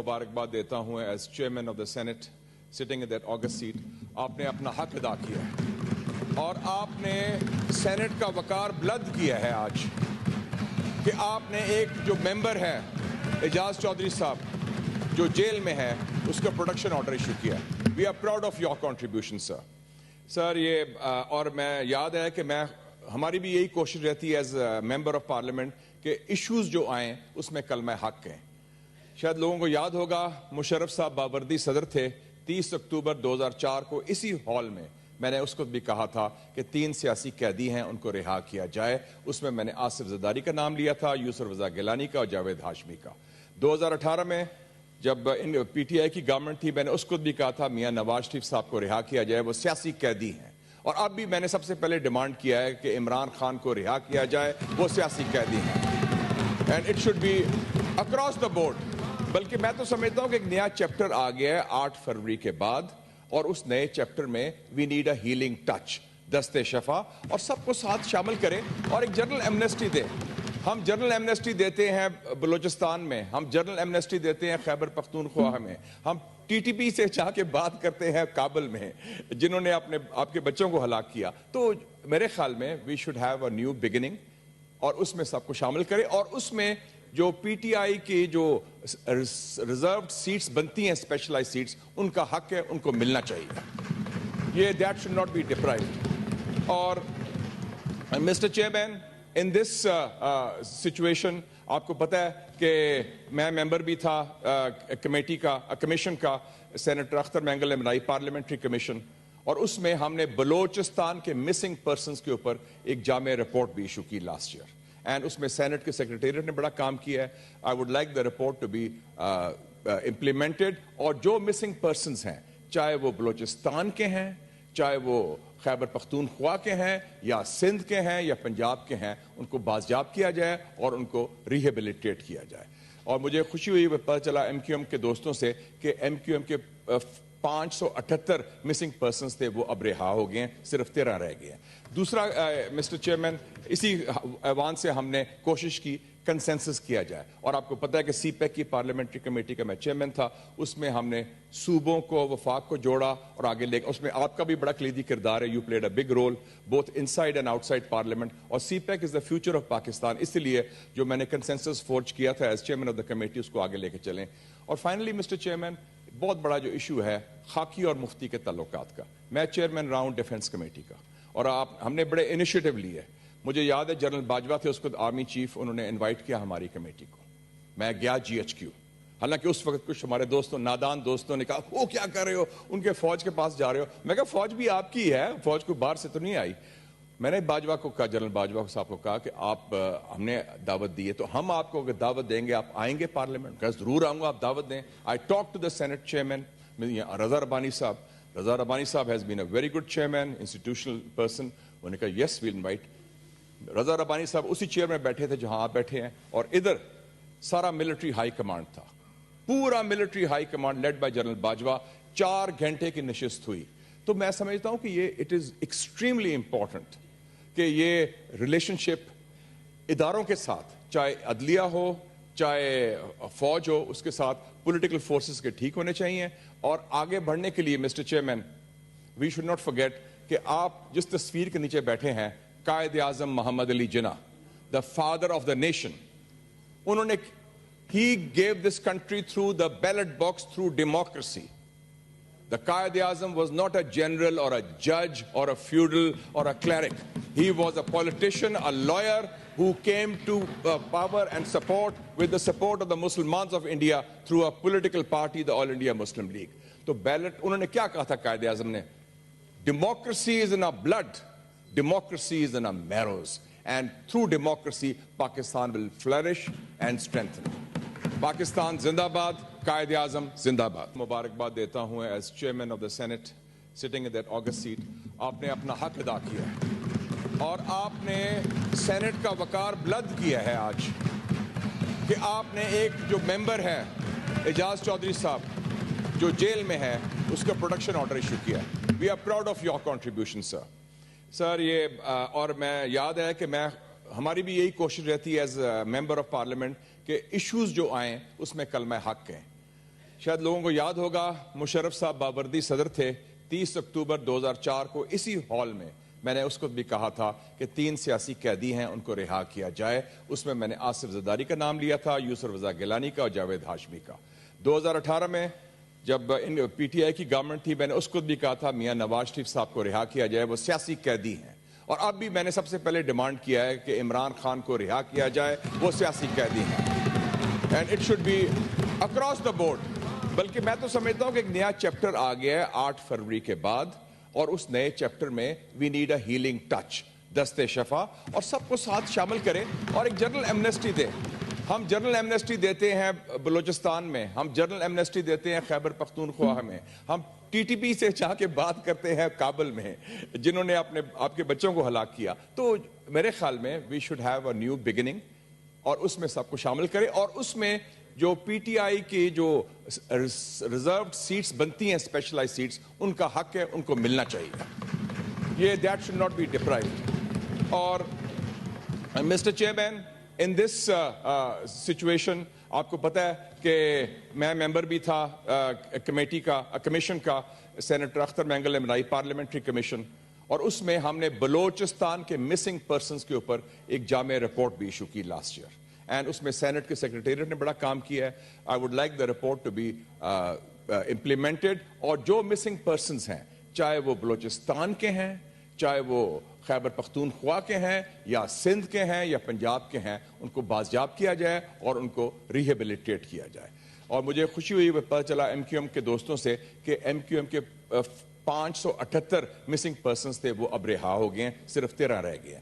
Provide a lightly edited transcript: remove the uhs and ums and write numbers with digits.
मुबारकबाद देता हूं as chairman of the senate sitting in that august seat. आपने अपना हक अदा किया है और आपने सेनेट का वकार बुलंद किया है आज कि आपने एक जो मेंबर है एजाज चौधरी साहब जो जेल में है उसका प्रोटेक्शन ऑर्डर इशू किया। We are proud of your contribution sir. ये और मैं याद है कि हमारी भी यही कोशिश रहती है एज मेंबर ऑफ पार्लियामेंट कि इश्यूज जो आए उसमें कलमा हक हैं। शायद लोगों को याद होगा मुशर्रफ साहब बावर्दी सदर थे। 30 अक्टूबर 2004 को इसी हॉल में मैंने उसको भी कहा था कि 3 सियासी कैदी हैं, उनको रिहा किया जाए। उसमें मैंने आसिफ जरदारी का नाम लिया था, यूसुफ रजा गिलानी का और जावेद हाशमी का। 2018 में जब इन पीटीआई की गवर्नमेंट थी मैंने उसको भी कहा था मियां नवाज शरीफ साहब को रिहा किया जाए, वो सियासी कैदी हैं। और अब भी मैंने सबसे पहले डिमांड किया है कि इमरान खान को रिहा किया जाए, वो सियासी कैदी हैं। And it should be across the board. बल्कि मैं तो समझता हूं कि एक नया चैप्टर आ गया है 8 फरवरी के बाद, और उस नए चैप्टर में we need a healing touch, दस्ते शफा, और सबको साथ शामिल करें और एक जनरल एमनेस्टी दें। हम जनरल एमनेस्टी देते हैं बलूचिस्तान में, हम जनरल एमनेस्टी देते हैं खैबर पख्तूनख्वा में, हम टीटीपी से जाके बात करते हैं काबुल में जिन्होंने आपके बच्चों को हलाक किया। तो मेरे ख्याल में we should have a new beginning और उसमें सबको शामिल करें। और उसमें जो पीटीआई की जो रिजर्व्ड सीट्स बनती हैं, स्पेशलाइज सीट्स, उनका हक है, उनको मिलना चाहिए। ये that should not be deprived. और mister chairman, in this situation आपको पता है कि मैं मेंबर भी था कमेटी का, कमीशन का, सेनेटर अख्तर मैंगल ने बनाई पार्लियामेंट्री कमीशन, और उसमें हमने बलोचिस्तान के मिसिंग पर्सन्स के ऊपर एक जामे रिपोर्ट भी इशू की लास्ट ईयर। एंड उसमें सेनेट के सेक्रेटेरिएट ने बड़ा काम किया है। I would like the report to be implemented. और जो मिसिंग पर्सन्स हैं, चाहे वो बलोचिस्तान के हैं, चाहे वो खैबर पख्तूनख्वा के हैं, या सिंध के हैं, या पंजाब के हैं, उनको बाजियाब किया जाए और उनको रिहेबिलिटेट किया जाए। और मुझे खुशी हुई पता चला एमक्यूएम के दोस्तों से कि एमक्यूएम के 578 मिसिंग पर्सन्स थे, वो अब रिहा हो गए हैं, सिर्फ 13 रह गए हैं। दूसरा मिस्टर चेयरमैन, इसी ऐवान से हमने कोशिश की कंसेंसस किया जाए। और आपको पता है कि सीपैक की पार्लियामेंट्री कमेटी का मैं चेयरमैन था, उसमें हमने सूबों को, वफाक को जोड़ा और आगे ले, उसमें आपका भी बड़ा कलीदी किरदार है। You played a big role both inside and outside parliament. और CPEC is the future of Pakistan. इसलिए जो मैंने कंसेंसस फोर्ज किया था as chairman of the committee, उसको आगे लेके चलें। और फाइनली मिस्टर चेयरमैन, बहुत बड़ा जो इशू है खाकी और मुफ्ती के ताल्लुकात का, मैं चेयरमैन रहा हूं डिफेंस कमेटी का, और हमने बड़े इनिशिएटिव लिए। मुझे याद है जनरल बाजवा थे उसको आर्मी चीफ, उन्होंने इनवाइट किया हमारी कमेटी को। मैं गया GHQ, हालांकि उस वक्त कुछ हमारे दोस्तों, नादान दोस्तों ने कहा वो क्या कर रहे हो, उनके फौज के पास जा रहे हो। मैं कहा फौज भी आपकी है, फौज को बाहर से तो नहीं आई। मैंने बाजवा को कहा, जनरल बाजवा साहब को कहा कि आप हमने दावत दी है तो हम आपको अगर दावत देंगे आप आएंगे पार्लियामेंट? कहा जरूर आऊंगा, आप दावत दें। I talk to the senate chairman Raza Rabbani sahab. Raza Rabbani sahab has been a very good chairman, institutional person. उन्होंने कहा yes we'll invite. Raza Rabbani sahab उसी चेयर में बैठे थे जहां आप बैठे हैं, और इधर सारा मिलिट्री हाई कमांड था, पूरा military high command led by general Bajwa. 4 घंटे की नशिस्त हुई। तो मैं समझता हूं कि ये इट इज एक्सट्रीमली इंपॉर्टेंट कि ये रिलेशनशिप इदारों के साथ, चाहे अदलिया हो चाहे फौज हो, उसके साथ पॉलिटिकल फोर्सेस के ठीक होने चाहिए। और आगे बढ़ने के लिए mister chairman, we should not forget कि आप जिस तस्वीर के नीचे बैठे हैं, Quaid Azam Mohammad Ali Jinnah, the father of the nation, उन्होंने he gave this country through the ballot box, through democracy. The Qaid-e-Azam was not a general or a judge or a feudal or a cleric. He was a politician, a lawyer who came to power and support with the support of the Muslims of India through a political party, the All India Muslim League. तो ballot उन्होंने क्या कहा था Qaid-e-Azam ने? Democracy is in our blood. Democracy is in our marrows. And through democracy, Pakistan will flourish and strengthen. Pakistan जिंदाबाद, कायद आजम जिंदाबाद। मुबारकबाद देता हूं as chairman of the senate sitting in that august seat. आपने अपना हक अदा किया है और आपने सेनेट का वकार बुलंद किया है आज कि आपने एक जो मेंबर है एजाज चौधरी साहब जो जेल में है, उसका प्रोटेक्शन ऑर्डर इशू किया। We are proud of your contribution sir. ये और मैं याद है कि हमारी भी यही कोशिश रहती है एज मेंबर ऑफ पार्लियामेंट कि इश्यूज जो आए उसमें कलमा हक हैं। شاید لوگوں کو یاد ہوگا مشرف صاحب باوردی صدر تھے. 30 اکتوبر 2004 کو اسی ہال میں میں نے اس کو بھی کہا تھا کہ 3 سیاسی قیدی ہیں, ان کو رہا کیا جائے. اس میں نے آصف زرداری کا نام لیا تھا, یوسف رضا گیلانی کا اور جاوید ہاشمی کا. 2018 میں جب پی ٹی آئی کی گورنمنٹ تھی, میں نے اس کو بھی کہا تھا میاں نواز شریف صاحب کو رہا کیا جائے, وہ سیاسی قیدی ہیں. اور اب بھی میں نے سب سے پہلے ڈیمانڈ کیا ہے کہ عمران خان کو رہا کیا جائے, وہ سیاسی قیدی ہیں. And it should be across the board. بلکہ میں تو سمجھتا ہوں کہ ایک نیا چیپٹر آ گیا ہے 8 فروری کے بعد, اور اس نئے چیپٹر میں we need a healing touch, دستے شفا, اور سب کو ساتھ شامل کریں اور ایک جنرل ایمنسٹی دیں. ہم جنرل ایمنسٹی دیتے ہیں بلوچستان میں, ہم جنرل ایمنسٹی دیتے ہیں خیبر پختونخوا میں, ہم ٹی ٹی پی سے جا کے بات کرتے ہیں کابل میں جنہوں نے آپ کے بچوں کو ہلاک کیا. تو میرے خیال میں we should have a new beginning, اور اس میں سب کو شامل کریں. اور اس میں جو پی ٹی آئی کی جو ریزروڈ سیٹس بنتی ہیں, اسپیشلائز سیٹس, ان کا حق ہے, ان کو ملنا چاہیے. یہ that should not be deprived. اور mister chairman, in this situation آپ کو پتہ ہے کہ میں ممبر بھی تھا کمیٹی کا, کمیشن کا, سینیٹر اختر مینگل نے بنائی پارلیمنٹری کمیشن, اور اس میں ہم نے بلوچستان کے مسنگ پرسنز کے اوپر ایک جامع رپورٹ بھی ایشو کی لاسٹ ایئر. اینڈ اس میں سینٹ کے سیکریٹریٹ نے بڑا کام کیا ہے. I would like the report to be implemented. اور جو مسنگ پرسنز ہیں, چاہے وہ بلوچستان کے ہیں, چاہے وہ خیبر پختونخوا کے ہیں, یا سندھ کے ہیں, یا پنجاب کے ہیں, ان کو بازیاب کیا جائے اور ان کو ریہیبلیٹیٹ کیا جائے. اور مجھے خوشی ہوئی, پتہ چلا ایم کیو ایم کے دوستوں سے کہ ایم کیو ایم کے 578 مسنگ پرسنز تھے, وہ اب رہا ہو گئے ہیں, صرف 13 رہ گئے ہیں.